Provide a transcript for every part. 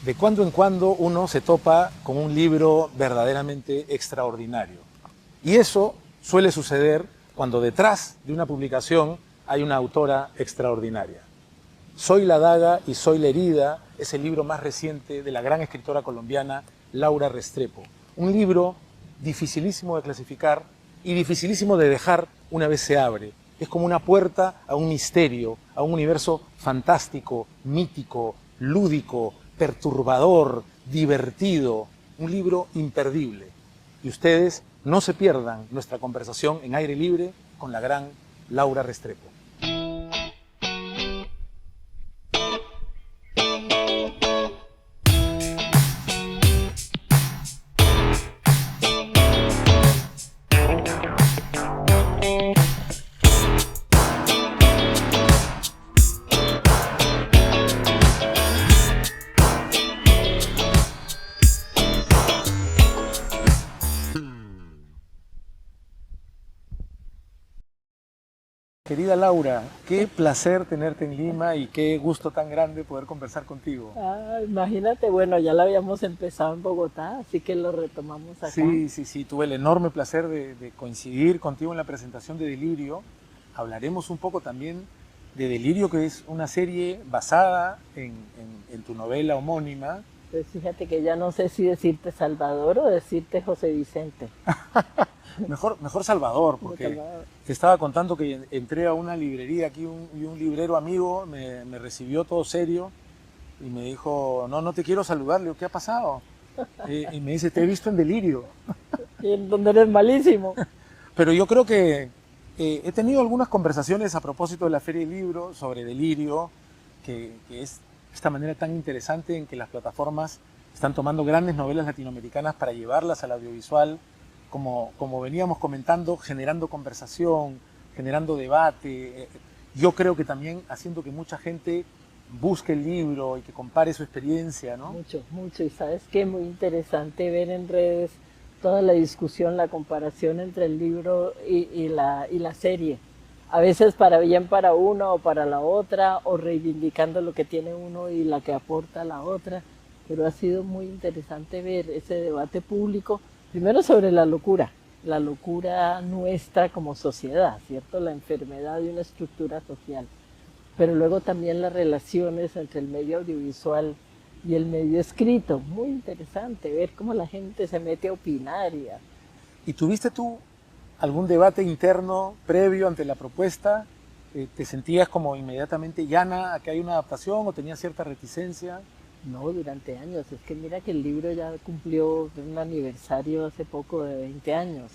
De cuando en cuando uno se topa con un libro verdaderamente extraordinario. Y eso suele suceder cuando detrás de una publicación hay una autora extraordinaria. Soy la daga y soy la herida es el libro más reciente de la gran escritora colombiana Laura Restrepo. Un libro dificilísimo de clasificar y dificilísimo de dejar una vez se abre. Es como una puerta a un misterio, a un universo fantástico, mítico, lúdico, perturbador, divertido. Un libro imperdible. Y ustedes no se pierdan nuestra conversación en aire libre con la gran Laura Restrepo. Querida Laura, qué placer tenerte en Lima y qué gusto tan grande poder conversar contigo. Ah, imagínate, bueno, ya lo habíamos empezado en Bogotá, así que lo retomamos acá. Sí, tuve el enorme placer de coincidir contigo en la presentación de Delirio. Hablaremos un poco también de Delirio, que es una serie basada en tu novela homónima. Pues fíjate que ya no sé si decirte Salvador o decirte José Vicente. Mejor Salvador, porque Salvador. te estaba contando que entré a una librería aquí y un librero amigo me recibió todo serio y me dijo, no te quiero saludar. Le digo, ¿qué ha pasado? Y me dice, te he visto en Delirio. Y en donde eres malísimo. Pero yo creo que he tenido algunas conversaciones a propósito de la Feria del Libro sobre Delirio, que es esta manera tan interesante en que las plataformas están tomando grandes novelas latinoamericanas para llevarlas al audiovisual, como veníamos comentando, generando conversación, generando debate. Yo creo que también haciendo que mucha gente busque el libro y que compare su experiencia, ¿no? Mucho, mucho. Y sabes qué, muy interesante ver en redes toda la discusión, la comparación entre el libro y la serie. A veces para bien para uno o para la otra, o reivindicando lo que tiene uno y la que aporta la otra. Pero ha sido muy interesante ver ese debate público, primero sobre la locura nuestra como sociedad, ¿cierto? La enfermedad de una estructura social. Pero luego también las relaciones entre el medio audiovisual y el medio escrito. Muy interesante ver cómo la gente se mete a opinar. ¿Y tuviste tú algún debate interno previo ante la propuesta? ¿Te sentías como inmediatamente llana a que hay una adaptación o tenías cierta reticencia? No, durante años. Es que mira que el libro ya cumplió un aniversario hace poco de 20 años.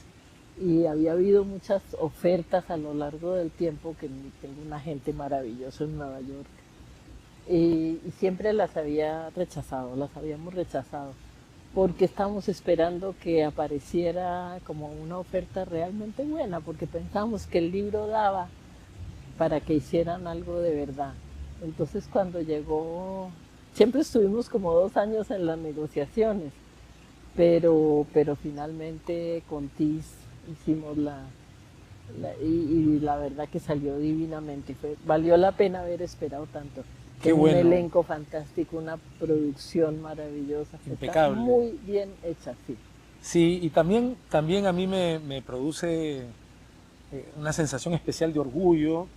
Y había habido muchas ofertas a lo largo del tiempo, que tengo un agente maravilloso en Nueva York. Y siempre las habíamos rechazado, porque estábamos esperando que apareciera como una oferta realmente buena, porque pensamos que el libro daba para que hicieran algo de verdad. Entonces cuando llegó, siempre estuvimos como 2 años en las negociaciones, pero finalmente con TIS hicimos y la verdad que salió divinamente. Valió la pena haber esperado tanto. Qué Un bueno. elenco fantástico, una producción maravillosa. Impecable. Está muy bien hecha, sí. Sí, y también a mí me produce una sensación especial de orgullo,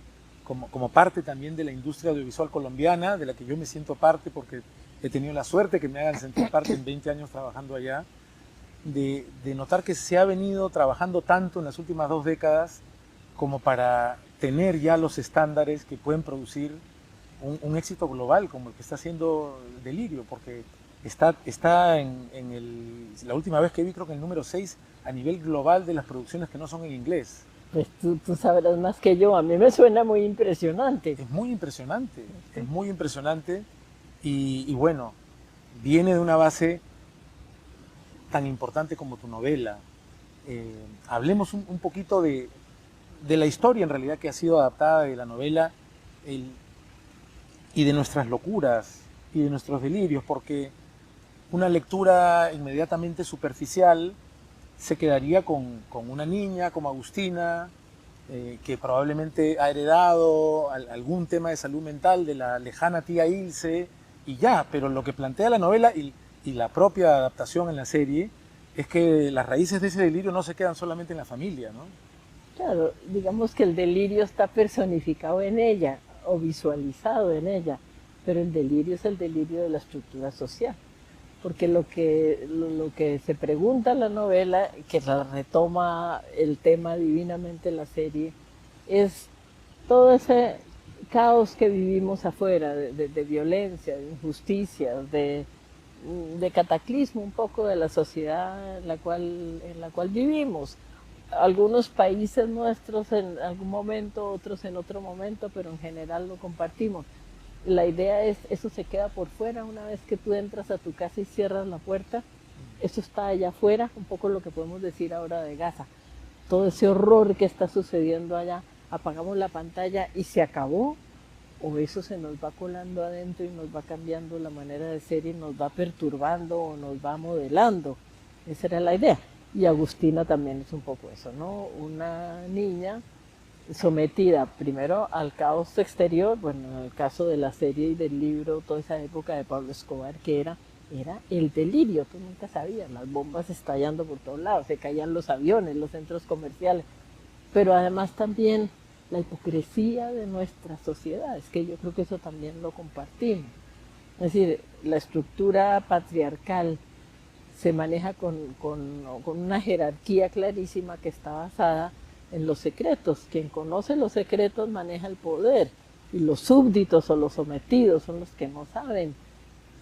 como parte también de la industria audiovisual colombiana, de la que yo me siento parte porque he tenido la suerte que me hagan sentir parte en 20 años trabajando allá, de notar que se ha venido trabajando tanto en las últimas 2 décadas como para tener ya los estándares que pueden producir un éxito global como el que está haciendo Delirio, porque está la última vez que vi, creo que el número 6 a nivel global de las producciones que no son en inglés. Pues tú sabrás más que yo, a mí me suena muy impresionante. Es muy impresionante, es muy impresionante y bueno, viene de una base tan importante como tu novela. Hablemos un poquito de la historia en realidad que ha sido adaptada de la novela y de nuestras locuras y de nuestros delirios, porque una lectura inmediatamente superficial se quedaría con una niña como Agustina, que probablemente ha heredado algún tema de salud mental de la lejana tía Ilse y ya, pero lo que plantea la novela y la propia adaptación en la serie es que las raíces de ese delirio no se quedan solamente en la familia, ¿no? Claro, digamos que el delirio está personificado en ella o visualizado en ella, pero el delirio es el delirio de la estructura social. Porque lo que se pregunta en la novela, que la retoma el tema divinamente en la serie, es todo ese caos que vivimos afuera, de violencia, de injusticias, de cataclismo un poco de la sociedad en la cual vivimos. Algunos países nuestros en algún momento, otros en otro momento, pero en general lo compartimos. La idea es, eso se queda por fuera una vez que tú entras a tu casa y cierras la puerta, eso está allá afuera, un poco lo que podemos decir ahora de Gaza. Todo ese horror que está sucediendo allá, apagamos la pantalla y se acabó, o eso se nos va colando adentro y nos va cambiando la manera de ser y nos va perturbando o nos va modelando. Esa era la idea. Y Agustina también es un poco eso, ¿no? Una niña sometida primero al caos exterior, bueno, en el caso de la serie y del libro, toda esa época de Pablo Escobar, que era el delirio, tú nunca sabías, las bombas estallando por todos lados, se caían los aviones, los centros comerciales, pero además también la hipocresía de nuestra sociedad, es que yo creo que eso también lo compartimos. Es decir, la estructura patriarcal se maneja con una jerarquía clarísima que está basada en los secretos. Quien conoce los secretos maneja el poder y los súbditos o los sometidos son los que no saben.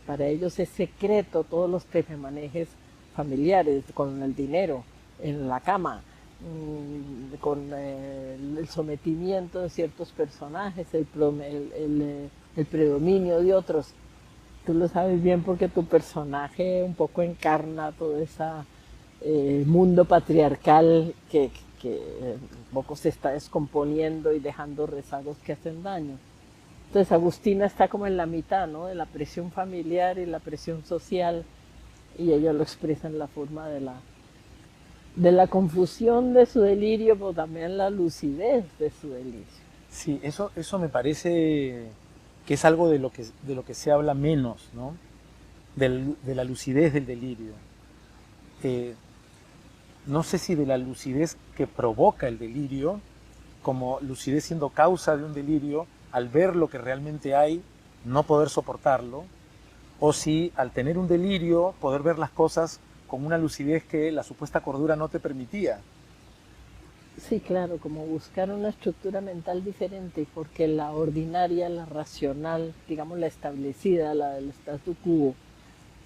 Para ellos es secreto todos los tejemanejes familiares, con el dinero, en la cama, con el sometimiento de ciertos personajes, el predominio de otros. Tú lo sabes bien porque tu personaje un poco encarna todo ese mundo patriarcal que un poco se está descomponiendo y dejando rezagos que hacen daño. Entonces Agustina está como en la mitad, ¿no? De la presión familiar y la presión social, y ella lo expresa en la forma de la confusión de su delirio, pero también la lucidez de su delirio. Sí, eso me parece que es algo de lo que se habla menos, ¿no? De la lucidez del delirio. No sé si de la lucidez que provoca el delirio, como lucidez siendo causa de un delirio, al ver lo que realmente hay, no poder soportarlo, o si al tener un delirio, poder ver las cosas con una lucidez que la supuesta cordura no te permitía. Sí, claro, como buscar una estructura mental diferente, porque la ordinaria, la racional, digamos la establecida, la del statu quo,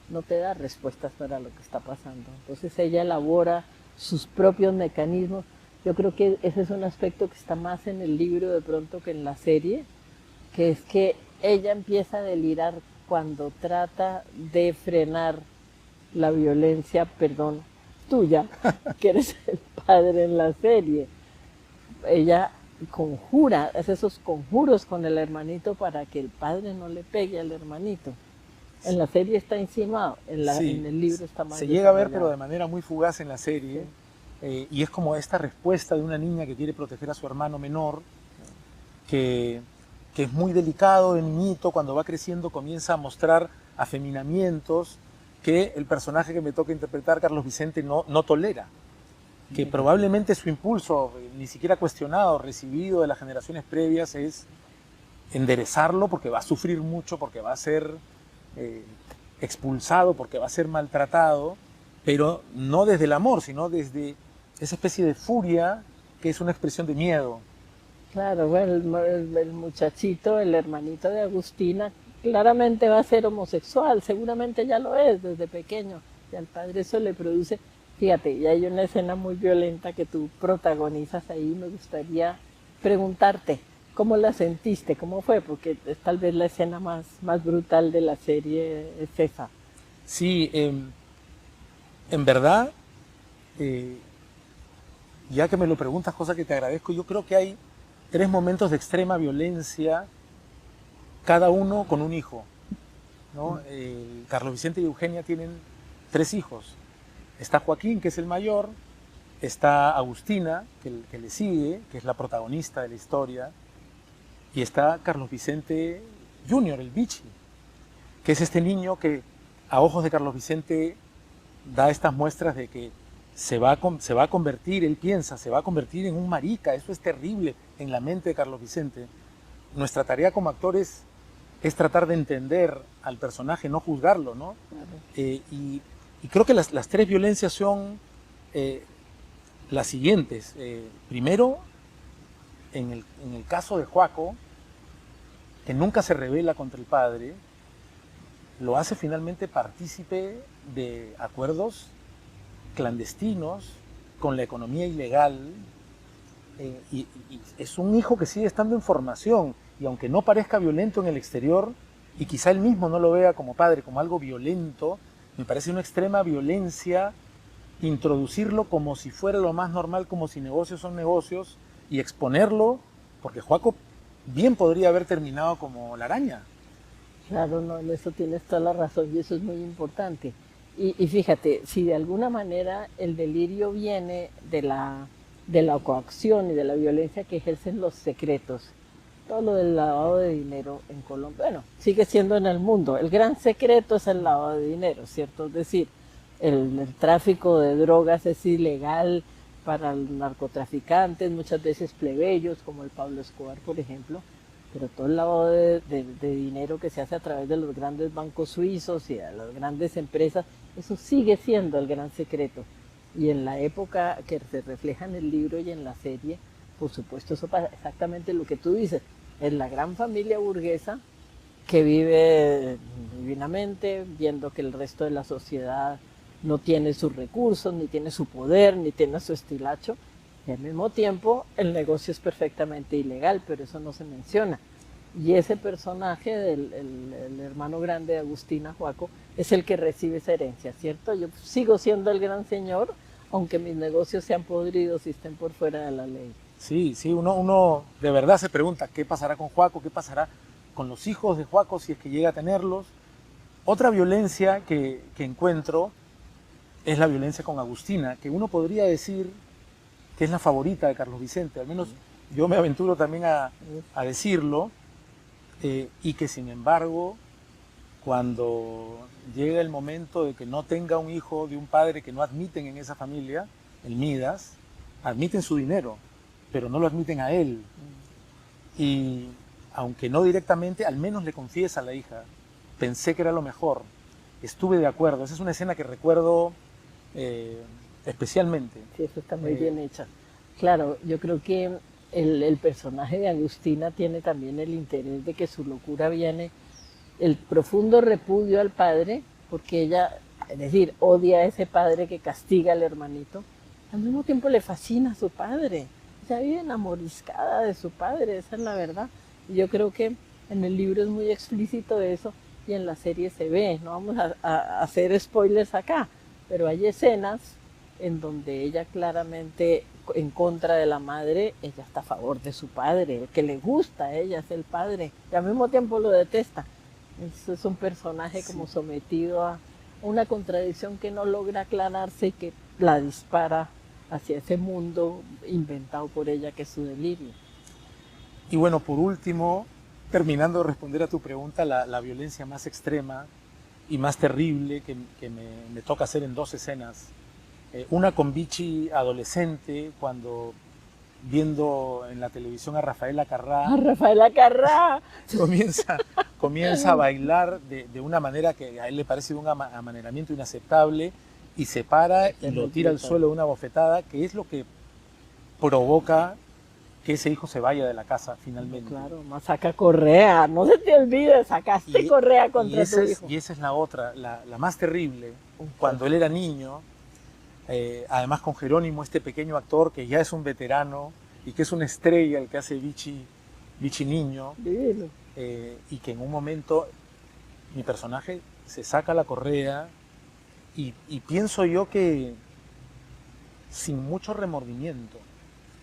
no te da respuestas para lo que está pasando. Entonces ella elabora sus propios mecanismos. Yo creo que ese es un aspecto que está más en el libro de pronto que en la serie, que es que ella empieza a delirar cuando trata de frenar la violencia, perdón, tuya, que eres el padre en la serie. Ella conjura, hace esos conjuros con el hermanito para que el padre no le pegue al hermanito. En la serie está insinuado, Sí, en el libro está más se llega a ver, desarrollado. pero de manera muy fugaz en la serie, y es como esta respuesta de una niña que quiere proteger a su hermano menor, que, que es muy delicado de niñito, cuando va creciendo comienza a mostrar afeminamientos que el personaje que me toca interpretar, Carlos Vicente, no tolera, que probablemente su impulso, ni siquiera cuestionado, recibido de las generaciones previas, es enderezarlo porque va a sufrir mucho, porque va a ser expulsado, porque va a ser maltratado, pero no desde el amor, sino desde esa especie de furia que es una expresión de miedo. Claro, bueno, el muchachito, el hermanito de Agustina, claramente va a ser homosexual, seguramente ya lo es desde pequeño, y al padre eso le produce, fíjate, y hay una escena muy violenta que tú protagonizas ahí, me gustaría preguntarte, ¿cómo la sentiste? ¿Cómo fue? Porque es tal vez la escena más brutal de la serie, es esa. Sí, en verdad, eh, ya que me lo preguntas, cosa que te agradezco, yo creo que hay 3 momentos de extrema violencia, cada uno con un hijo, ¿no? Carlos Vicente y Eugenia tienen 3 hijos. Está Joaquín, que es el mayor, está Agustina, que le sigue, que es la protagonista de la historia, y está Carlos Vicente Junior, el Bichi. que es este niño que a ojos de Carlos Vicente da estas muestras de que se va a convertir, él piensa, se va a convertir en un marica. Eso es terrible en la mente de Carlos Vicente. Nuestra tarea como actores es tratar de entender al personaje, no juzgarlo, ¿no? Claro. Y creo que las tres violencias son las siguientes. Primero, en el caso de Joaco, que nunca se rebela contra el padre, lo hace finalmente partícipe de acuerdos clandestinos con la economía ilegal, y es un hijo que sigue estando en formación, y aunque no parezca violento en el exterior, y quizá él mismo no lo vea como padre, como algo violento, me parece una extrema violencia introducirlo como si fuera lo más normal, como si negocios son negocios, y exponerlo, porque Joaco bien podría haber terminado como la araña. Claro, no, en eso tienes toda la razón y eso es muy importante. Y fíjate, si de alguna manera el delirio viene de la coacción y de la violencia que ejercen los secretos, todo lo del lavado de dinero en Colombia, bueno, sigue siendo en el mundo. El gran secreto es el lavado de dinero, ¿cierto? Es decir, el tráfico de drogas es ilegal para los narcotraficantes, muchas veces plebeyos, como el Pablo Escobar, por ejemplo, pero todo el lavado de dinero que se hace a través de los grandes bancos suizos y de las grandes empresas, eso sigue siendo el gran secreto. Y en la época que se refleja en el libro y en la serie, por supuesto, eso pasa exactamente lo que tú dices. Es la gran familia burguesa que vive divinamente, viendo que el resto de la sociedad no tiene sus recursos, ni tiene su poder, ni tiene su estilacho. Y al mismo tiempo el negocio es perfectamente ilegal, pero eso no se menciona. Y ese personaje del el hermano grande de Agustina, Joaco, es el que recibe esa herencia, ¿cierto? Yo sigo siendo el gran señor, aunque mis negocios sean podridos y estén por fuera de la ley. Sí, sí, uno de verdad se pregunta qué pasará con Joaco, qué pasará con los hijos de Joaco si es que llega a tenerlos. Otra violencia que encuentro es la violencia con Agustina, que uno podría decir que es la favorita de Carlos Vicente, al menos yo me aventuro también a decirlo, y que sin embargo, cuando llega el momento de que no tenga un hijo de un padre que no admiten en esa familia, el Midas, admiten su dinero, pero no lo admiten a él. Y aunque no directamente, al menos le confiesa a la hija, pensé que era lo mejor, estuve de acuerdo. Esa es una escena que recuerdo especialmente. Sí, eso está muy bien hecha. Claro, yo creo que el personaje de Agustina tiene también el interés de que su locura viene el profundo repudio al padre, porque ella, es decir, odia a ese padre que castiga al hermanito, al mismo tiempo le fascina a su padre. Ella vive enamoriscada de su padre, esa es la verdad. Y yo creo que en el libro es muy explícito eso y en la serie se ve. No vamos a hacer spoilers acá, pero hay escenas en donde ella claramente, en contra de la madre, ella está a favor de su padre. El que le gusta a ella es el padre y al mismo tiempo lo detesta. Es un personaje como sometido a una contradicción que no logra aclararse y que la dispara hacia ese mundo inventado por ella que es su delirio. Y bueno, por último, terminando de responder a tu pregunta, la violencia más extrema y más terrible que me toca hacer en dos escenas. Una con Vichy adolescente, cuando viendo en la televisión a Rafaela Carrá. ¡A Rafaela Carrá! Comienza a bailar de una manera que a él le parece de un amaneramiento inaceptable y se para y lo tira al suelo de una bofetada, que es lo que provoca que ese hijo se vaya de la casa finalmente. Claro, más saca Correa, no se te olvide, sacaste Correa contra tu hijo. Y esa es la otra, la más terrible, cuando él era niño, además con Jerónimo, este pequeño actor que ya es un veterano y que es una estrella, el que hace Vichy niño, y que en un momento mi personaje se saca la correa y pienso yo que sin mucho remordimiento,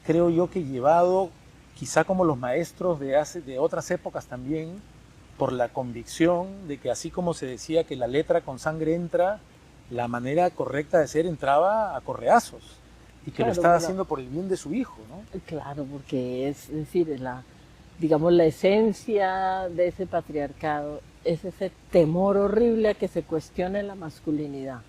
creo yo que llevado quizá como los maestros de otras épocas también, por la convicción de que así como se decía que la letra con sangre entra, la manera correcta de ser entraba a correazos y que claro, lo estaba haciendo por el bien de su hijo, ¿no? Claro, porque es decir, digamos, la esencia de ese patriarcado es ese temor horrible a que se cuestione la masculinidad.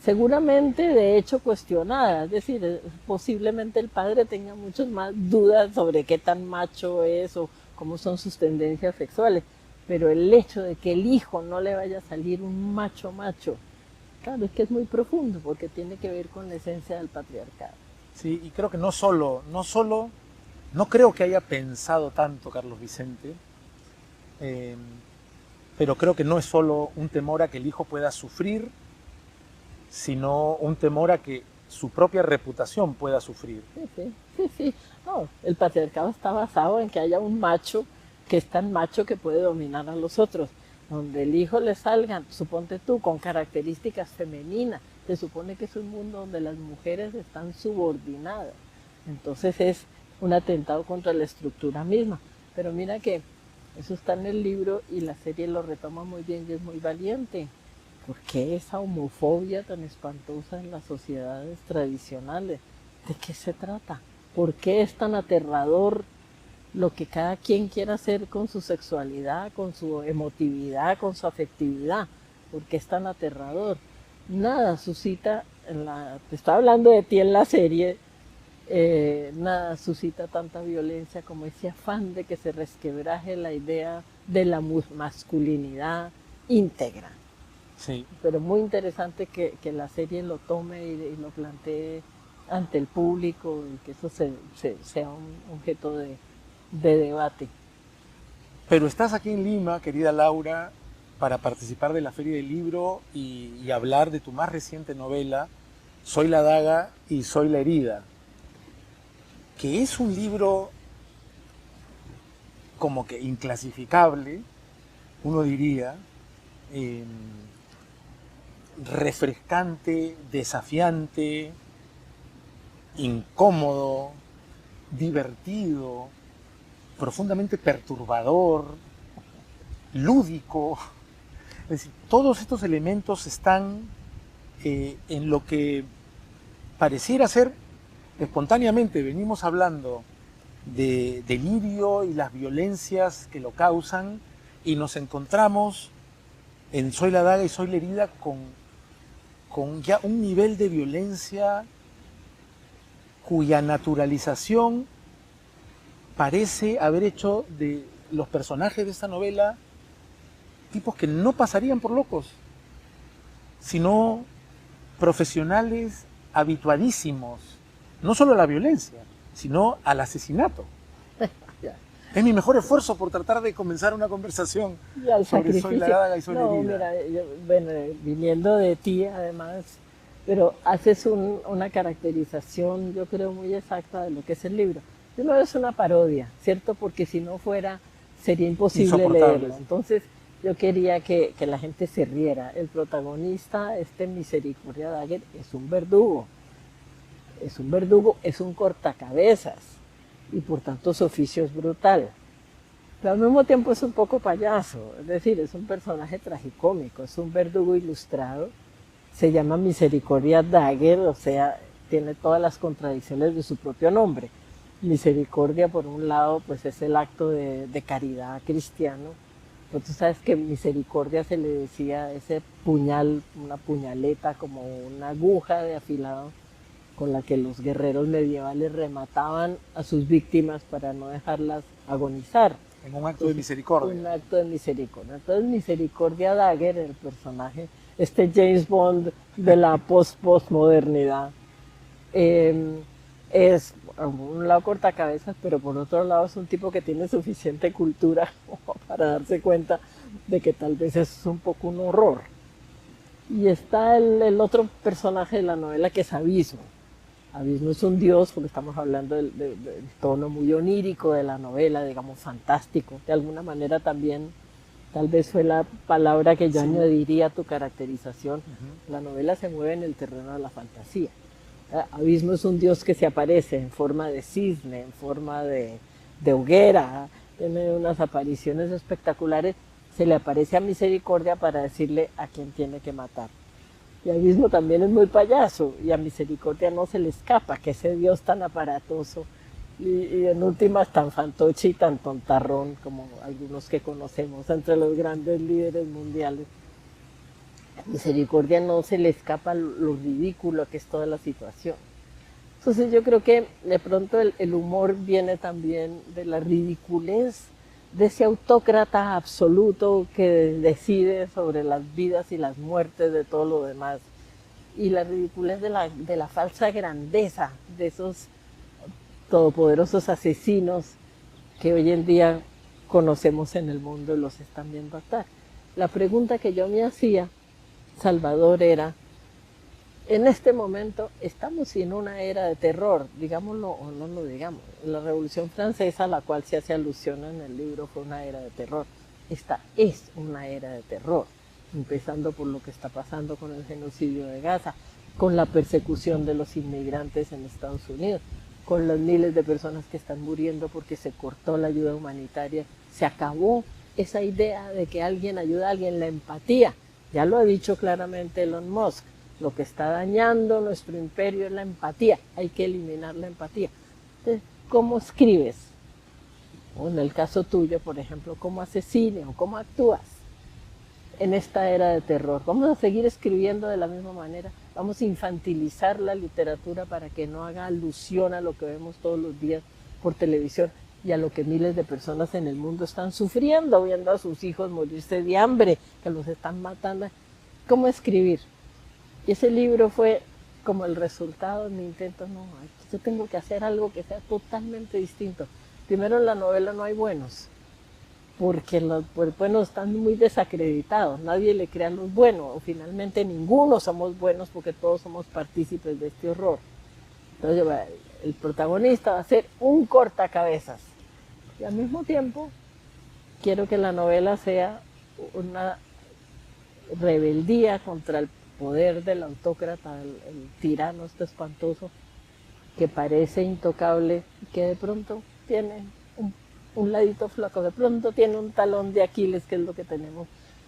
Seguramente, de hecho, cuestionada, es decir, posiblemente el padre tenga muchas más dudas sobre qué tan macho es o cómo son sus tendencias sexuales, pero el hecho de que el hijo no le vaya a salir un macho macho, claro, es que es muy profundo porque tiene que ver con la esencia del patriarcado. Sí, y creo que no creo que haya pensado tanto Carlos Vicente, pero creo que no es solo un temor a que el hijo pueda sufrir, sino un temor a que su propia reputación pueda sufrir. Sí. No, el patriarcado está basado en que haya un macho que es tan macho que puede dominar a los otros. Donde el hijo le salga, suponte tú, con características femeninas, se supone que es un mundo donde las mujeres están subordinadas. Entonces es un atentado contra la estructura misma. Pero mira que eso está en el libro y la serie lo retoma muy bien y es muy valiente. ¿Por qué esa homofobia tan espantosa en las sociedades tradicionales? ¿De qué se trata? ¿Por qué es tan aterrador lo que cada quien quiera hacer con su sexualidad, con su emotividad, con su afectividad? ¿Por qué es tan aterrador? Nada suscita, te estoy hablando de ti en la serie, nada suscita tanta violencia como ese afán de que se resquebraje la idea de la masculinidad íntegra. Sí. Pero muy interesante que la serie lo tome y lo plantee ante el público y que eso sea un objeto de debate. Pero estás aquí en Lima, querida Laura, para participar de la Feria del Libro y hablar de tu más reciente novela, Soy la daga y soy la herida, que es un libro como que inclasificable, uno diría, refrescante, desafiante, incómodo, divertido, profundamente perturbador, lúdico. Es decir, todos estos elementos están en lo que pareciera ser espontáneamente. Venimos hablando de delirio y las violencias que lo causan y nos encontramos en Soy la daga y soy la herida con ya un nivel de violencia cuya naturalización parece haber hecho de los personajes de esta novela tipos que no pasarían por locos, sino profesionales habituadísimos, no solo a la violencia, sino al asesinato. Es mi mejor esfuerzo por tratar de comenzar una conversación sobre Soy la daga y soy la herida. Mira, bueno, viniendo de ti además, pero haces una caracterización, yo creo, muy exacta de lo que es el libro. No es una parodia, ¿cierto? Porque si no fuera, sería imposible leerlo. Entonces, yo quería que la gente se riera. El protagonista, Misericordia Dagger, es un verdugo. Es un cortacabezas. Y por tanto su oficio es brutal. Pero al mismo tiempo es un poco payaso. Es decir, es un personaje tragicómico. Es un verdugo ilustrado. Se llama Misericordia Dagger, o sea, tiene todas las contradicciones de su propio nombre. Misericordia, por un lado, pues es el acto de caridad cristiano. Pero tú sabes que misericordia se le decía ese puñal, una puñaleta, como una aguja de afilado, con la que los guerreros medievales remataban a sus víctimas para no dejarlas agonizar. En un acto de misericordia. Un acto de misericordia. Entonces, Misericordia Dagger, el personaje, James Bond de la postmodernidad, es por un lado cortacabezas, pero por otro lado es un tipo que tiene suficiente cultura para darse cuenta de que tal vez es un poco un horror. Y está el otro personaje de la novela, que es Abismo. Abismo es un dios, porque estamos hablando del tono muy onírico de la novela, digamos fantástico. De alguna manera también, tal vez fue la palabra que yo añadiría a tu caracterización. La novela se mueve en el terreno de la fantasía. Abismo es un dios que se aparece en forma de cisne, en forma de hoguera, tiene unas apariciones espectaculares. Se le aparece a Misericordia para decirle a quién tiene que matar. Y Abismo también es muy payaso, y a Misericordia no se le escapa que ese dios tan aparatoso y en últimas tan fantoche y tan tontarrón como algunos que conocemos entre los grandes líderes mundiales. A Misericordia no se le escapa lo ridículo que es toda la situación. Entonces yo creo que de pronto el humor viene también de la ridiculez de ese autócrata absoluto que decide sobre las vidas y las muertes de todo lo demás, y la ridiculez de la falsa grandeza de esos todopoderosos asesinos que hoy en día conocemos en el mundo y los están viendo actuar. La pregunta que yo me hacía, Salvador, era: en este momento estamos en una era de terror, digámoslo o no lo digamos. La Revolución Francesa, a la cual se hace alusión en el libro, fue una era de terror. Esta es una era de terror, empezando por lo que está pasando con el genocidio de Gaza, con la persecución de los inmigrantes en Estados Unidos, con los miles de personas que están muriendo porque se cortó la ayuda humanitaria. Se acabó esa idea de que alguien ayuda a alguien, la empatía. Ya lo ha dicho claramente Elon Musk. Lo que está dañando nuestro imperio es la empatía. Hay que eliminar la empatía. Entonces, ¿cómo escribes? O en el caso tuyo, por ejemplo, ¿cómo haces cine o cómo actúas en esta era de terror? ¿Vamos a seguir escribiendo de la misma manera? ¿Vamos a infantilizar la literatura para que no haga alusión a lo que vemos todos los días por televisión y a lo que miles de personas en el mundo están sufriendo, viendo a sus hijos morirse de hambre, que los están matando? ¿Cómo escribir? Y ese libro fue como el resultado de mi intento. No, yo tengo que hacer algo que sea totalmente distinto. Primero, en la novela no hay buenos, porque los buenos están muy desacreditados. Nadie le crea a los buenos, o finalmente ninguno somos buenos porque todos somos partícipes de este horror. Entonces, el protagonista va a ser un cortacabezas. Y al mismo tiempo, quiero que la novela sea una rebeldía contra el poder del autócrata, el tirano este espantoso, que parece intocable, que de pronto tiene un ladito flaco, de pronto tiene un talón de Aquiles, que es lo que tenemos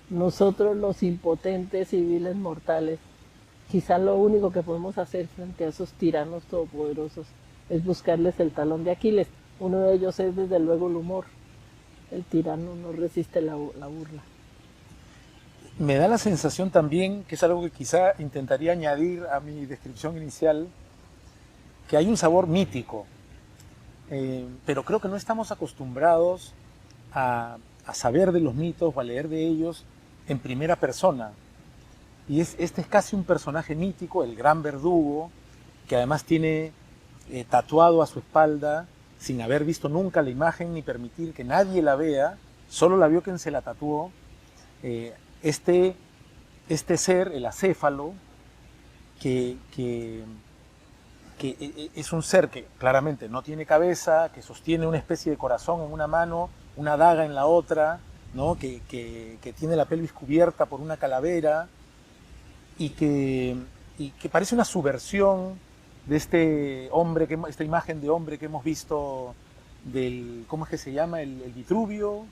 nosotros los impotentes civiles mortales. Quizá lo único que podemos hacer frente a esos tiranos todopoderosos es buscarles el talón de Aquiles. Uno de ellos es desde luego el humor. El tirano no resiste la burla. Me da la sensación también, que es algo que quizá intentaría añadir a mi descripción inicial, que hay un sabor mítico, pero creo que no estamos acostumbrados a saber de los mitos o a leer de ellos en primera persona. Y este es casi un personaje mítico, el gran verdugo, que además tiene tatuado a su espalda, sin haber visto nunca la imagen ni permitir que nadie la vea, solo la vio quien se la tatuó. Este ser, el acéfalo, que es un ser que claramente no tiene cabeza, que sostiene una especie de corazón en una mano, una daga en la otra, ¿no? que tiene la pelvis cubierta por una calavera, y que parece una subversión de este hombre, esta imagen de hombre que hemos visto del, ¿cómo es que se llama? El Vitruvio.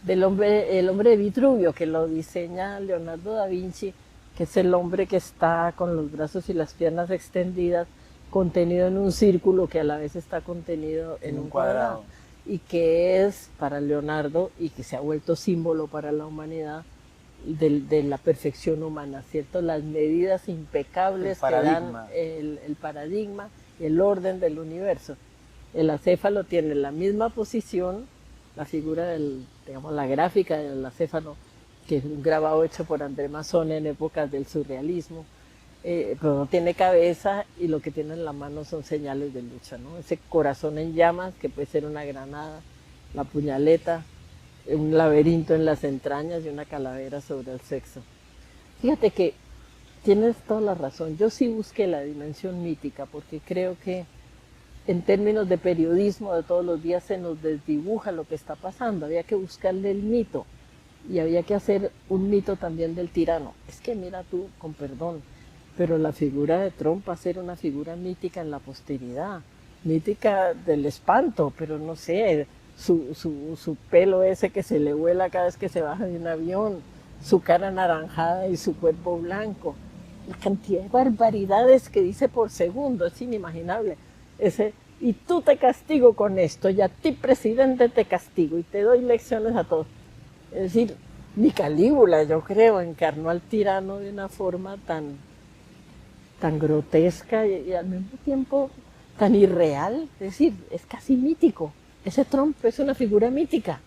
El hombre de Vitruvio, que lo diseña Leonardo da Vinci, que es el hombre que está con los brazos y las piernas extendidas, contenido en un círculo que a la vez está contenido en un cuadrado, y que es para Leonardo, y que se ha vuelto símbolo para la humanidad, de la perfección humana, ¿cierto? Las medidas impecables que dan el paradigma, el orden del universo. El acéfalo tiene la misma posición, la figura digamos, la gráfica del acéfalo, que es un grabado hecho por André Masson en épocas del surrealismo, pero no tiene cabeza, y lo que tiene en la mano son señales de lucha, ¿no? Ese corazón en llamas, que puede ser una granada, la puñaleta, un laberinto en las entrañas y una calavera sobre el sexo. Fíjate que tienes toda la razón. Yo sí busqué la dimensión mítica porque creo que en términos de periodismo de todos los días se nos desdibuja lo que está pasando. Había que buscarle el mito, y había que hacer un mito también del tirano. Es que mira tú, con perdón, pero la figura de Trump va a ser una figura mítica en la posteridad, mítica del espanto, pero no sé, su pelo ese que se le vuela cada vez que se baja de un avión, su cara anaranjada y su cuerpo blanco, la cantidad de barbaridades que dice por segundo es inimaginable. Ese y tú te castigo con esto, y a ti, presidente, te castigo, y te doy lecciones a todos. Es decir, ni Calígula, yo creo, encarnó al tirano de una forma tan grotesca y al mismo tiempo tan irreal. Es decir, es casi mítico. Ese Trump es una figura mítica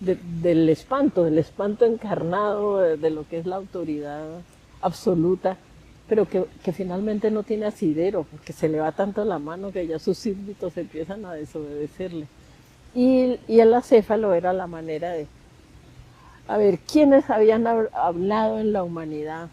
del espanto encarnado de lo que es la autoridad absoluta, pero que finalmente no tiene asidero, porque se le va tanto la mano que ya sus súbditos empiezan a desobedecerle. Y el acéfalo era la manera de, a ver, ¿quiénes habían hablado en la humanidad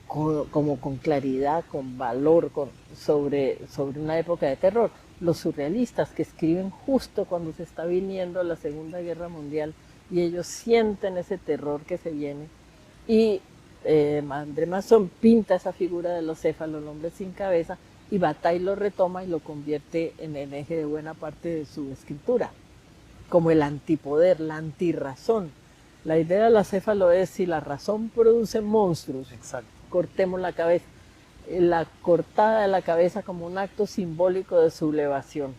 como con claridad, con valor, sobre una época de terror? Los surrealistas, que escriben justo cuando se está viniendo la Segunda Guerra Mundial y ellos sienten ese terror que se viene. Y André Masson pinta esa figura del acéfalo, el hombre sin cabeza, y Bataille lo retoma y lo convierte en el eje de buena parte de su escritura, como el antipoder, la antirrazón. La idea del acéfalo es: si la razón produce monstruos, Exacto. cortemos la cabeza. La cortada de la cabeza como un acto simbólico de sublevación.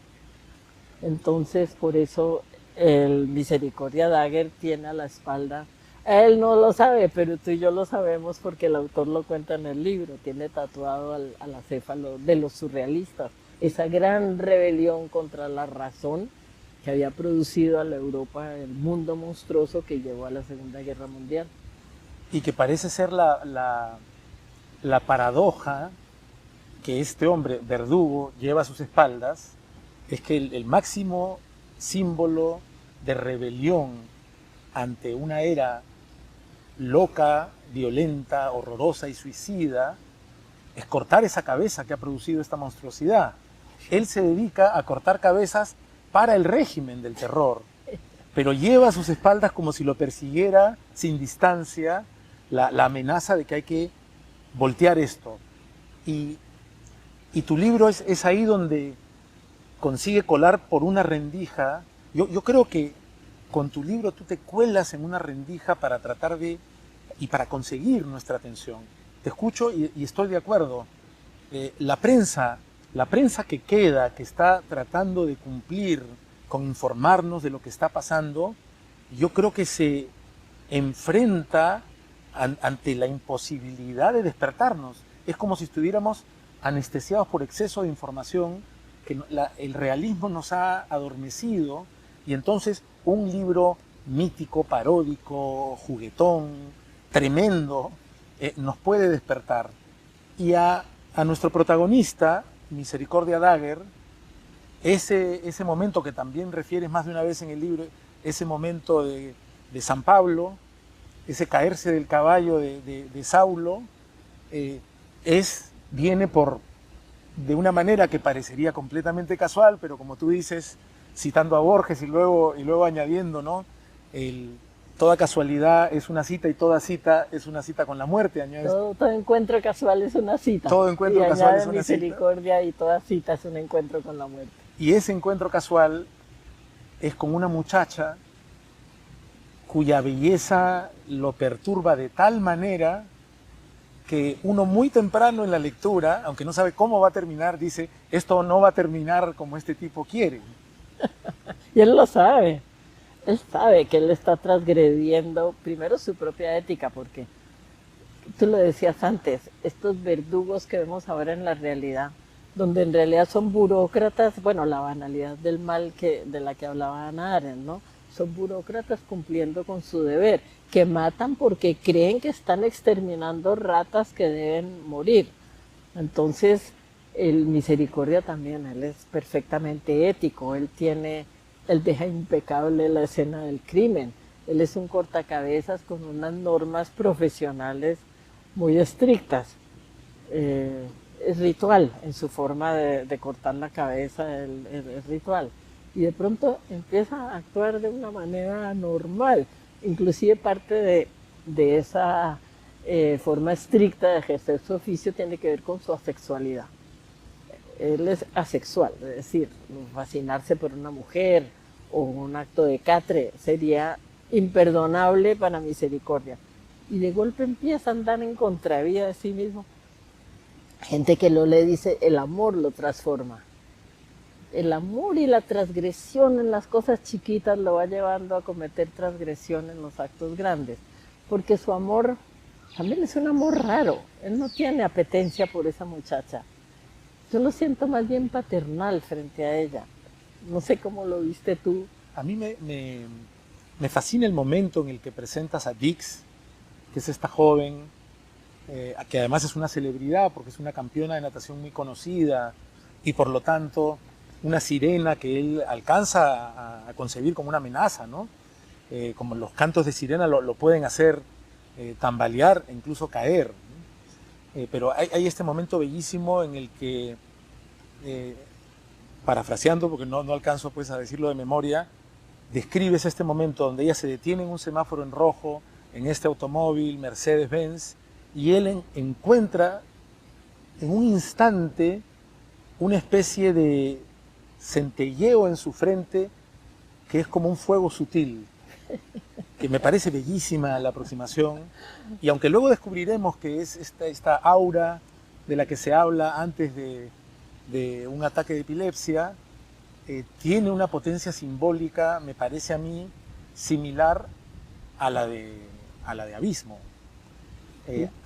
Entonces, por eso el Misericordia Dagger tiene a la espalda, él no lo sabe, pero tú y yo lo sabemos porque el autor lo cuenta en el libro, tiene tatuado al acéfalo de los surrealistas, esa gran rebelión contra la razón que había producido a la Europa el mundo monstruoso que llevó a la Segunda Guerra Mundial. Y que parece ser la paradoja que este hombre, Verdugo, lleva a sus espaldas, es que el máximo símbolo de rebelión ante una era loca, violenta, horrorosa y suicida es cortar esa cabeza que ha producido esta monstruosidad. Él se dedica a cortar cabezas para el régimen del terror, pero lleva a sus espaldas como si lo persiguiera sin distancia la amenaza de que hay que voltear esto. Y tu libro es ahí donde consigue colar por una rendija. Yo creo que con tu libro tú te cuelas en una rendija para tratar de, y para conseguir nuestra atención. Te escucho y estoy de acuerdo. La prensa que queda, que está tratando de cumplir con informarnos de lo que está pasando, yo creo que se enfrenta ante la imposibilidad de despertarnos. Es como si estuviéramos anestesiados por exceso de información, que el realismo nos ha adormecido, y entonces un libro mítico, paródico, juguetón, tremendo, nos puede despertar. Y a nuestro protagonista, Misericordia Dagger, ese momento que también refieres más de una vez en el libro, ese momento de San Pablo, ese caerse del caballo de Saulo, viene de una manera que parecería completamente casual, pero como tú dices, citando a Borges y luego añadiendo, ¿no? Toda casualidad es una cita y toda cita es una cita con la muerte. Todo encuentro casual es una cita. Todo encuentro casual es una Misericordia cita. Y toda cita es un encuentro con la muerte. Y ese encuentro casual es con una muchacha cuya belleza lo perturba de tal manera que uno muy temprano en la lectura, aunque no sabe cómo va a terminar, dice: esto no va a terminar como este tipo quiere. Y él lo sabe. Él sabe que él está transgrediendo primero su propia ética, porque tú lo decías antes, estos verdugos que vemos ahora en la realidad, donde en realidad son burócratas, bueno, la banalidad del mal de la que hablaba Hannah Arendt, ¿no? Son burócratas cumpliendo con su deber, que matan porque creen que están exterminando ratas que deben morir. Entonces, el Misericordia también, él es perfectamente ético, él deja impecable la escena del crimen, él es un cortacabezas con unas normas profesionales muy estrictas. Es ritual en su forma de cortar la cabeza, es ritual. Y de pronto empieza a actuar de una manera normal. Inclusive parte de esa forma estricta de ejercer su oficio tiene que ver con su asexualidad. Él es asexual, es decir, fascinarse por una mujer o un acto de catre sería imperdonable para Misericordia. Y de golpe empieza a andar en contravía de sí mismo. Gente que lo le dice: el amor lo transforma. el amor y la transgresión en las cosas chiquitas lo va llevando a cometer transgresión en los actos grandes, porque su amor también es un amor raro. Él no tiene apetencia por esa muchacha. Yo lo siento más bien paternal frente a ella. No sé cómo lo viste tú. A mí me fascina el momento en el que presentas a Dix, que es esta joven, que además es una celebridad porque es una campeona de natación muy conocida y por lo tanto una sirena que él alcanza a concebir como una amenaza, ¿no? Como los cantos de sirena lo pueden hacer tambalear e incluso caer, ¿no? Pero hay este momento bellísimo en el que, parafraseando porque no alcanzo pues a decirlo de memoria, describes este momento donde ella se detiene en un semáforo en rojo, en este automóvil Mercedes-Benz, y él encuentra en un instante una especie de centelleo en su frente que es como un fuego sutil, que me parece bellísima la aproximación, y aunque luego descubriremos que es esta aura de la que se habla antes de un ataque de epilepsia, tiene una potencia simbólica, me parece a mí, similar a la de Abismo.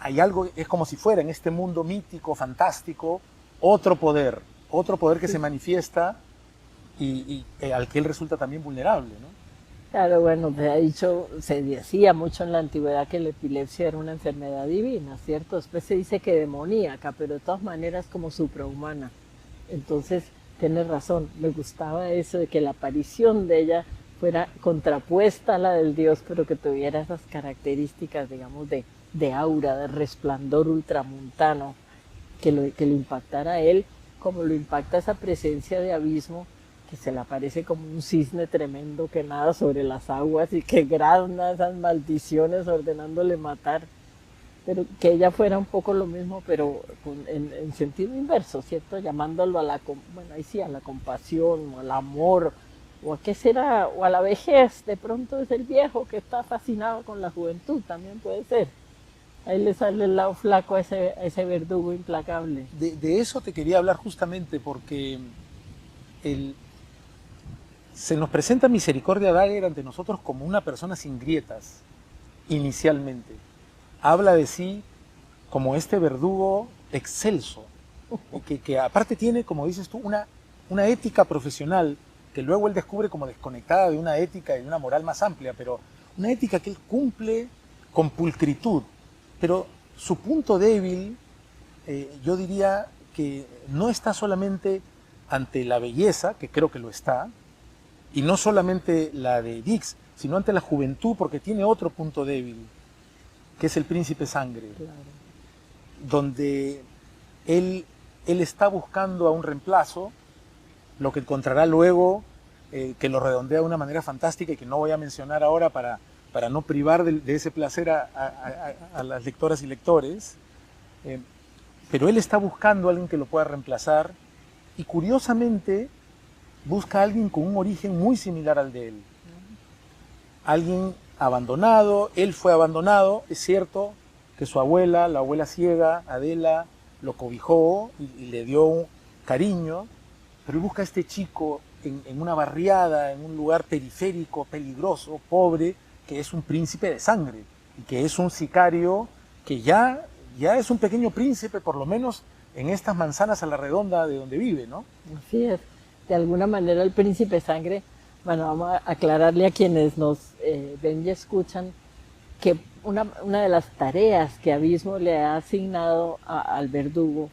Hay algo, es como si fuera en este mundo mítico, fantástico, otro poder que se manifiesta y al que él resulta también vulnerable, ¿no? Claro, bueno, se decía mucho en la antigüedad que la epilepsia era una enfermedad divina, ¿cierto? Después se dice que demoníaca, pero de todas maneras como suprahumana. Entonces, tienes razón, me gustaba eso de que la aparición de ella fuera contrapuesta a la del Dios, pero que tuviera esas características, digamos, de aura, de resplandor ultramontano, que lo impactara a él, como lo impacta esa presencia de Abismo, que se le aparece como un cisne tremendo que nada sobre las aguas y que grazna esas maldiciones ordenándole matar. Pero que ella fuera un poco lo mismo, pero en sentido inverso, ¿cierto? Llamándolo a la compasión, o al amor, o a qué será, o a la vejez. De pronto es el viejo que está fascinado con la juventud, también puede ser. Ahí le sale el lado flaco a ese verdugo implacable. De eso te quería hablar justamente porque se nos presenta Misericordia Dagger ante nosotros como una persona sin grietas, inicialmente. Habla de sí como este verdugo excelso, que aparte tiene, como dices tú, una ética profesional que luego él descubre como desconectada de una ética y de una moral más amplia, pero una ética que él cumple con pulcritud. Pero su punto débil, yo diría que no está solamente ante la belleza, que creo que lo está, y no solamente la de Dix, sino ante la juventud, porque tiene otro punto débil, que es el príncipe sangre, Claro. donde él está buscando a un reemplazo, lo que encontrará luego, que lo redondea de una manera fantástica y que no voy a mencionar ahora para no privar de ese placer a las lectoras y lectores, pero él está buscando a alguien que lo pueda reemplazar y curiosamente busca a alguien con un origen muy similar al de él. Alguien abandonado, él fue abandonado, es cierto que su abuela, la abuela ciega, Adela, lo cobijó y le dio un cariño, pero él busca a este chico en una barriada, en un lugar periférico, peligroso, pobre, que es un príncipe de sangre y que es un sicario que ya es un pequeño príncipe, por lo menos en estas manzanas a la redonda de donde vive, ¿no? Así es. De alguna manera el príncipe sangre, bueno, vamos a aclararle a quienes nos ven y escuchan que una de las tareas que Abismo le ha asignado al verdugo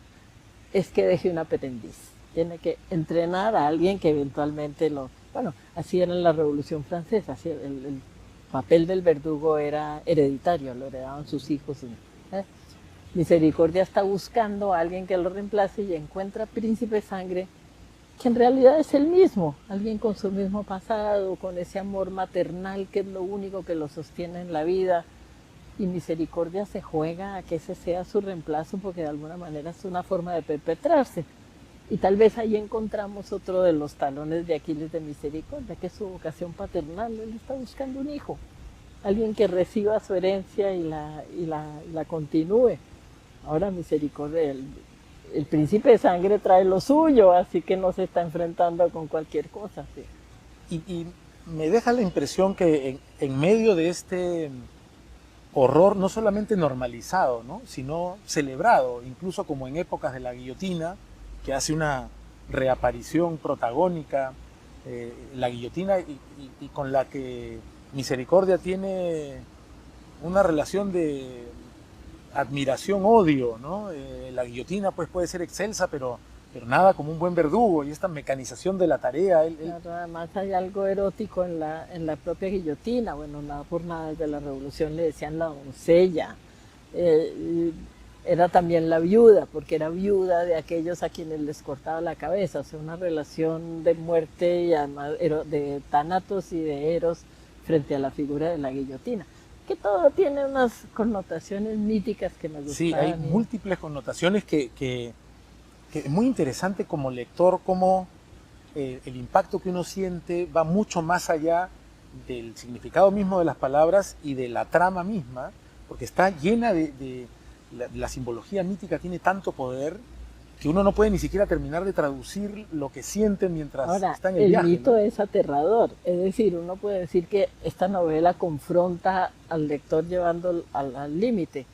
es que deje un aprendiz. Tiene que entrenar a alguien que eventualmente bueno, así era en la Revolución Francesa, así el papel del verdugo era hereditario, lo heredaban sus hijos. Misericordia está buscando a alguien que lo reemplace y encuentra príncipe sangre, que en realidad es el mismo, alguien con su mismo pasado, con ese amor maternal que es lo único que lo sostiene en la vida. Y Misericordia se juega a que ese sea su reemplazo porque de alguna manera es una forma de perpetrarse. Y tal vez ahí encontramos otro de los talones de Aquiles de Misericordia, que es su vocación paternal. Él está buscando un hijo, alguien que reciba su herencia y la continúe. Ahora Misericordia, el príncipe de sangre trae lo suyo, así que no se está enfrentando con cualquier cosa. ¿Sí? Y me deja la impresión que en medio de este horror no solamente normalizado, ¿no?, sino celebrado, incluso como en épocas de la guillotina, que hace una reaparición protagónica, la guillotina y con la que Misericordia tiene una relación de admiración-odio, ¿no? La guillotina pues puede ser excelsa, pero nada como un buen verdugo, y esta mecanización de la tarea. Claro, además hay algo erótico en la propia guillotina. Bueno, nada por nada, desde la revolución le decían la doncella. Era también la viuda, porque era viuda de aquellos a quienes les cortaba la cabeza. O sea, una relación de muerte y además de tánatos y de eros frente a la figura de la guillotina. Que todo tiene unas connotaciones míticas que me gustan. Sí, hay múltiples connotaciones que es muy interesante como lector, cómo el impacto que uno siente va mucho más allá del significado mismo de las palabras y de la trama misma, porque está llena de la simbología mítica tiene tanto poder que uno no puede ni siquiera terminar de traducir lo que siente mientras está en el viaje. El mito, ¿no?, es aterrador, es decir, uno puede decir que esta novela confronta al lector llevando al límite,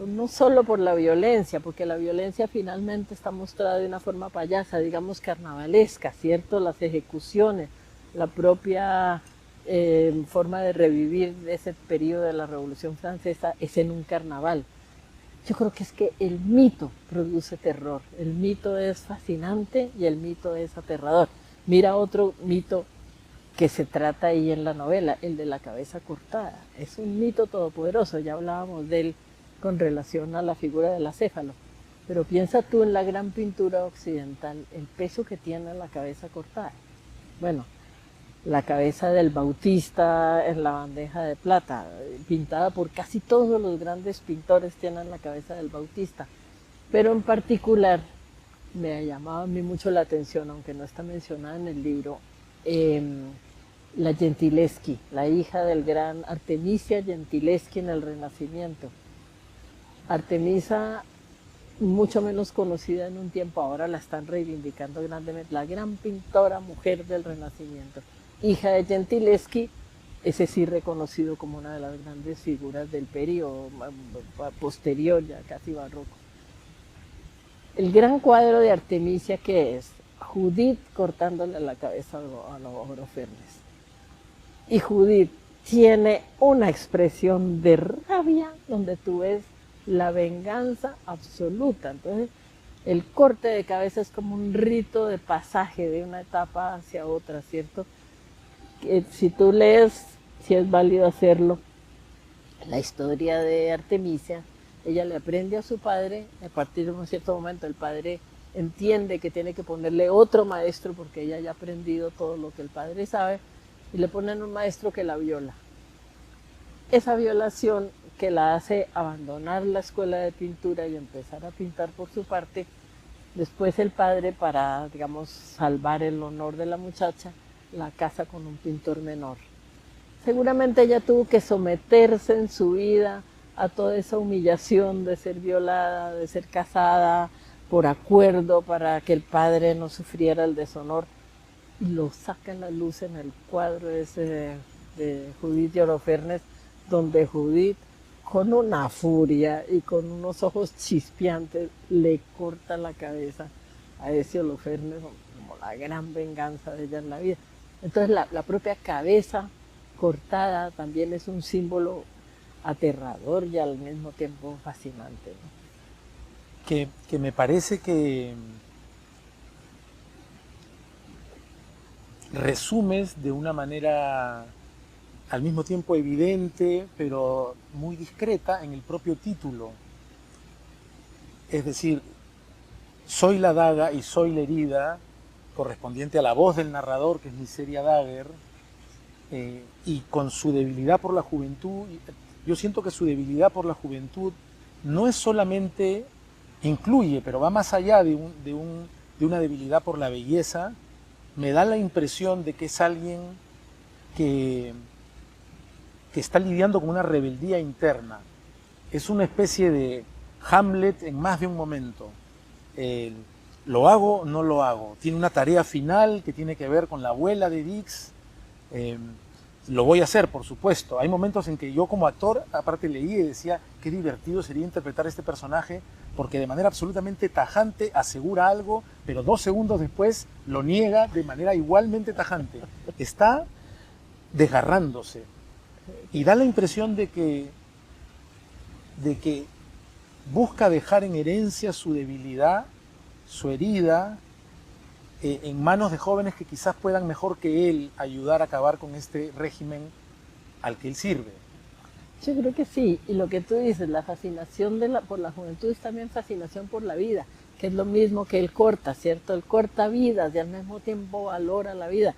no solo por la violencia, porque la violencia finalmente está mostrada de una forma payasa, digamos carnavalesca, ¿cierto? Las ejecuciones, la propia forma de revivir ese periodo de la Revolución Francesa es en un carnaval. Yo creo que es que el mito produce terror, el mito es fascinante y el mito es aterrador. Mira otro mito que se trata ahí en la novela, el de la cabeza cortada. Es un mito todopoderoso, ya hablábamos de él con relación a la figura del acéfalo. Pero piensa tú en la gran pintura occidental, el peso que tiene la cabeza cortada. Bueno, la cabeza del Bautista en la bandeja de plata, pintada por casi todos los grandes pintores tienen la cabeza del Bautista. Pero en particular me ha llamado a mí mucho la atención, aunque no está mencionada en el libro, la Gentileschi, la hija del gran Artemisia Gentileschi en el Renacimiento. Artemisa, mucho menos conocida en un tiempo, ahora la están reivindicando grandemente, la gran pintora mujer del Renacimiento, hija de Gentileschi, ese sí reconocido como una de las grandes figuras del periodo posterior, ya casi barroco. El gran cuadro de Artemisia, ¿qué es? Judith cortándole la cabeza a los Holofernes. Y Judith tiene una expresión de rabia donde tú ves la venganza absoluta. Entonces, el corte de cabeza es como un rito de pasaje de una etapa hacia otra, ¿cierto? Que si tú lees, si es válido hacerlo, la historia de Artemisia, ella le aprende a su padre, a partir de un cierto momento el padre entiende que tiene que ponerle otro maestro porque ella ya ha aprendido todo lo que el padre sabe, y le ponen un maestro que la viola. Esa violación que la hace abandonar la escuela de pintura y empezar a pintar por su parte, después el padre, para, digamos, salvar el honor de la muchacha, la casa con un pintor menor. Seguramente ella tuvo que someterse en su vida a toda esa humillación de ser violada, de ser casada por acuerdo para que el padre no sufriera el deshonor, y lo saca a la luz en el cuadro ese de Judith y Holofernes, donde Judith, con una furia y con unos ojos chispeantes, le corta la cabeza a ese Holofernes como la gran venganza de ella en la vida. Entonces la propia cabeza cortada también es un símbolo aterrador y al mismo tiempo fascinante, ¿no? Que me parece que resumes de una manera al mismo tiempo evidente, pero muy discreta en el propio título. Es decir, soy la daga y soy la herida, correspondiente a la voz del narrador, que es Miseria Dagger, y con su debilidad por la juventud. Yo siento que su debilidad por la juventud no es solamente, incluye, pero va más allá de una debilidad por la belleza. Me da la impresión de que es alguien que está lidiando con una rebeldía interna. Es una especie de Hamlet en más de un momento. el ¿lo hago o no lo hago? Tiene una tarea final que tiene que ver con la abuela de Dix. Lo voy a hacer, por supuesto. Hay momentos en que yo como actor, aparte leí y decía, qué divertido sería interpretar a este personaje, porque de manera absolutamente tajante asegura algo, pero 2 segundos después lo niega de manera igualmente tajante. Está desgarrándose. Y da la impresión de que busca dejar en herencia su debilidad, su herida, en manos de jóvenes que quizás puedan mejor que él ayudar a acabar con este régimen al que él sirve. Yo creo que sí, y lo que tú dices, la fascinación por la juventud es también fascinación por la vida, que es lo mismo que él corta, ¿cierto? Él corta vidas y al mismo tiempo valora la vida.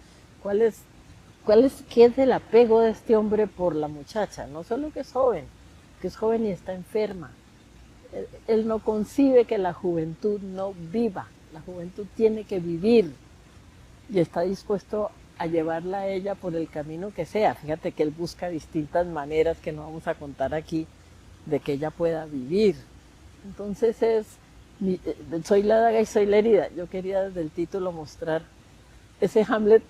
¿Qué es el apego de este hombre por la muchacha? No solo que es joven y está enferma. Él no concibe que la juventud no viva, la juventud tiene que vivir y está dispuesto a llevarla a ella por el camino que sea. Fíjate que él busca distintas maneras que no vamos a contar aquí de que ella pueda vivir. Entonces soy la daga y soy la herida. Yo quería desde el título mostrar ese Hamlet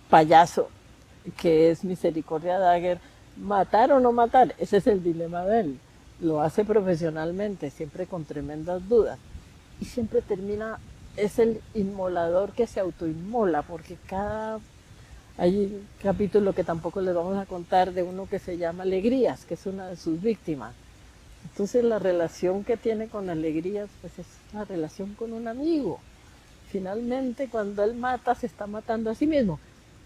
payaso que es Misericordia Dagger. ¿Matar o no matar? Ese es el dilema de él. Lo hace profesionalmente, siempre con tremendas dudas. Y siempre termina, es el inmolador que se autoinmola, porque hay un capítulo que tampoco les vamos a contar de uno que se llama Alegrías, que es una de sus víctimas. Entonces la relación que tiene con Alegrías, pues es la relación con un amigo. Finalmente, cuando él mata, se está matando a sí mismo.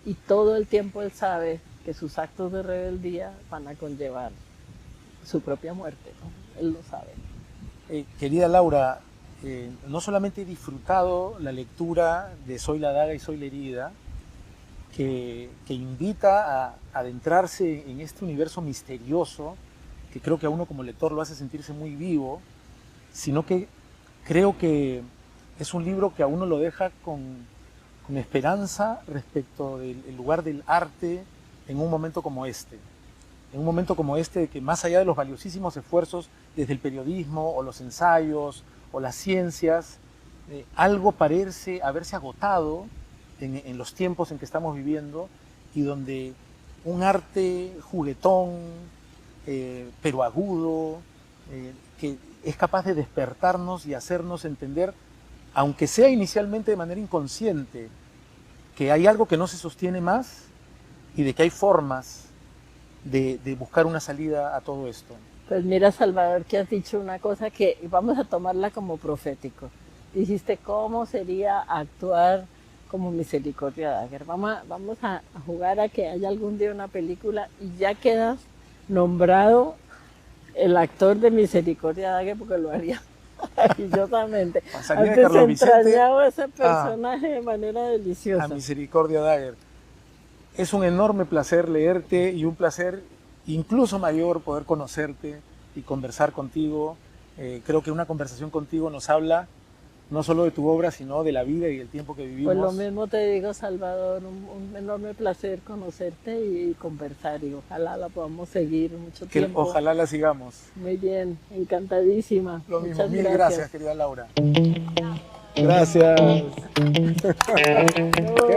Y todo el tiempo él sabe que sus actos de rebeldía van a conllevar su propia muerte, ¿no? Él lo sabe. Querida Laura, no solamente he disfrutado la lectura de Soy la daga y soy la herida, que invita a adentrarse en este universo misterioso, que creo que a uno como lector lo hace sentirse muy vivo, sino que creo que es un libro que a uno lo deja con esperanza respecto del lugar del arte en un momento como este. En un momento como este, que más allá de los valiosísimos esfuerzos desde el periodismo o los ensayos o las ciencias, algo parece haberse agotado en los tiempos en que estamos viviendo, y donde un arte juguetón, pero agudo, que es capaz de despertarnos y hacernos entender, aunque sea inicialmente de manera inconsciente, que hay algo que no se sostiene más y de que hay formas de buscar una salida a todo esto. Pues mira, Salvador, que has dicho una cosa que vamos a tomarla como profético. Dijiste, ¿cómo sería actuar como Misericordia Dagger? Vamos a jugar a que haya algún día una película y ya quedas nombrado el actor de Misericordia Dagger, porque lo haría maravillosamente. Pasaría Has de Carlos Vicente desentrañado ese personaje de manera deliciosa. A Misericordia Dagger. Es un enorme placer leerte y un placer incluso mayor poder conocerte y conversar contigo. Creo que una conversación contigo nos habla no solo de tu obra, sino de la vida y del tiempo que vivimos. Pues lo mismo te digo, Salvador, un enorme placer conocerte y conversar, y ojalá la podamos seguir mucho tiempo. Ojalá la sigamos. Muy bien, encantadísima. Lo mismo, Muchas mil gracias, querida Laura. Gracias. Qué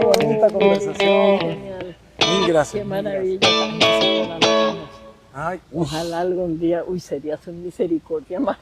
bonita conversación. Genial. Mil gracias. Qué mil maravilla. gracias. También, Ay, ojalá algún día, serías un Misericordia más.